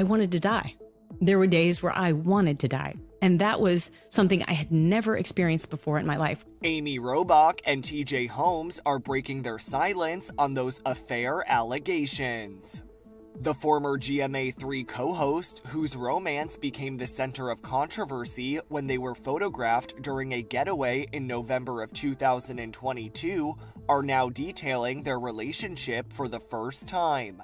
I wanted to die. There were days where I wanted to die. And that was something I had never experienced before in my life. Amy Robach and T.J. Holmes are breaking their silence on those affair allegations. The former GMA3 co-host, whose romance became the center of controversy when they were photographed during a getaway in November of 2022, are now detailing their relationship for the first time.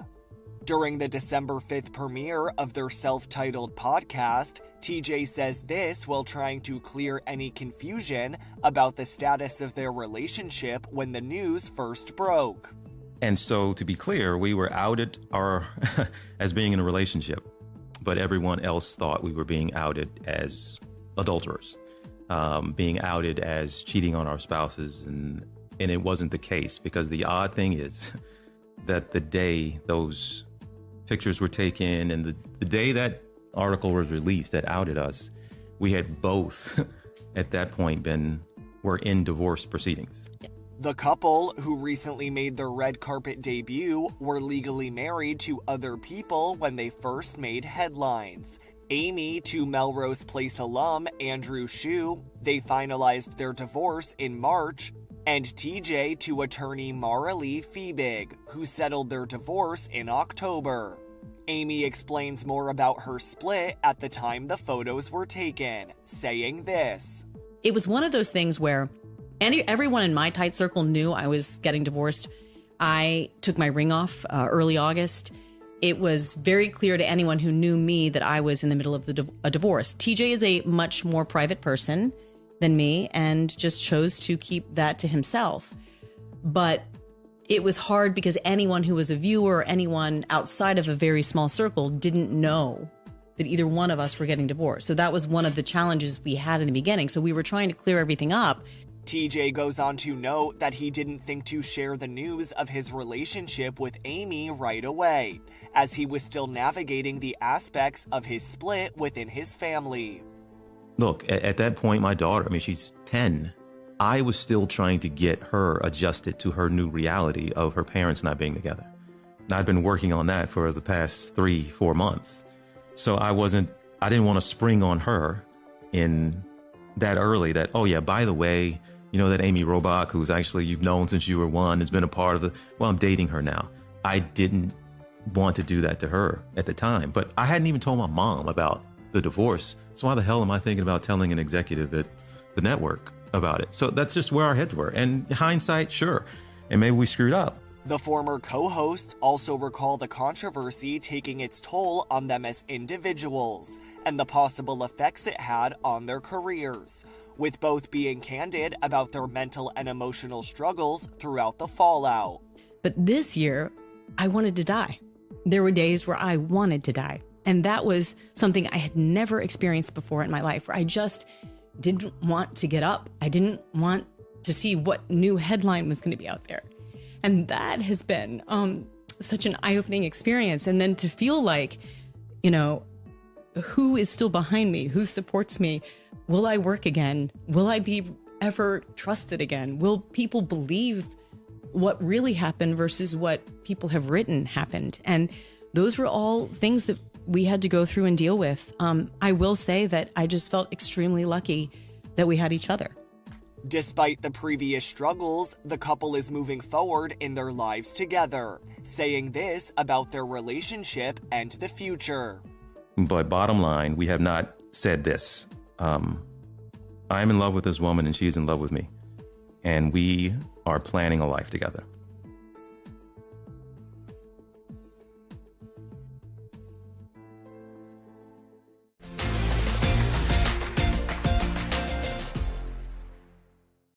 During the December 5th premiere of their self-titled podcast, TJ says this while trying to clear any confusion about the status of their relationship when the news first broke. And so, to be clear, we were outed as being in a relationship, but everyone else thought we were being outed as adulterers, being outed as cheating on our spouses, and it wasn't the case, because the odd thing is that the day those pictures were taken and the day that article was released that outed us, we had both at that point were in divorce proceedings. The couple, who recently made their red carpet debut, were legally married to other people when they first made headlines. Amy to Melrose Place alum Andrew Shue, they finalized their divorce in March, and TJ to attorney Mara-Lee Fiebig, who settled their divorce in October. Amy explains more about her split at the time the photos were taken, saying this. It was one of those things where everyone in my tight circle knew I was getting divorced. I took my ring off early August. It was very clear to anyone who knew me that I was in the middle of a divorce. TJ is a much more private person than me and just chose to keep that to himself. But it was hard because anyone who was a viewer, anyone outside of a very small circle, didn't know that either one of us were getting divorced. So that was one of the challenges we had in the beginning. So we were trying to clear everything up. TJ goes on to note that he didn't think to share the news of his relationship with Amy right away, as he was still navigating the aspects of his split within his family. Look, at that point, my daughter, she's 10. I was still trying to get her adjusted to her new reality of her parents not being together. And I'd been working on that for the past 3-4 months. So I didn't want to spring on her in that early that, oh yeah, by the way, you know that Amy Robach, who's actually you've known since you were 1, has been a part of I'm dating her now. I didn't want to do that to her at the time, but I hadn't even told my mom about the divorce. So why the hell am I thinking about telling an executive at the network about it? So that's just where our heads were. And hindsight, sure. And maybe we screwed up. The former co-hosts also recall the controversy taking its toll on them as individuals and the possible effects it had on their careers, with both being candid about their mental and emotional struggles throughout the fallout. But this year, I wanted to die. There were days where I wanted to die. And that was something I had never experienced before in my life, where I just didn't want to get up. I didn't want to see what new headline was going to be out there. And that has been such an eye-opening experience. And then to feel like, who is still behind me? Who supports me? Will I work again? Will I be ever trusted again? Will people believe what really happened versus what people have written happened? And those were all things that we had to go through and deal with. I will say that I just felt extremely lucky that we had each other. Despite the previous struggles, the couple is moving forward in their lives together, saying this about their relationship and the future. But bottom line, we have not said this. I'm in love with this woman and she's in love with me. And we are planning a life together.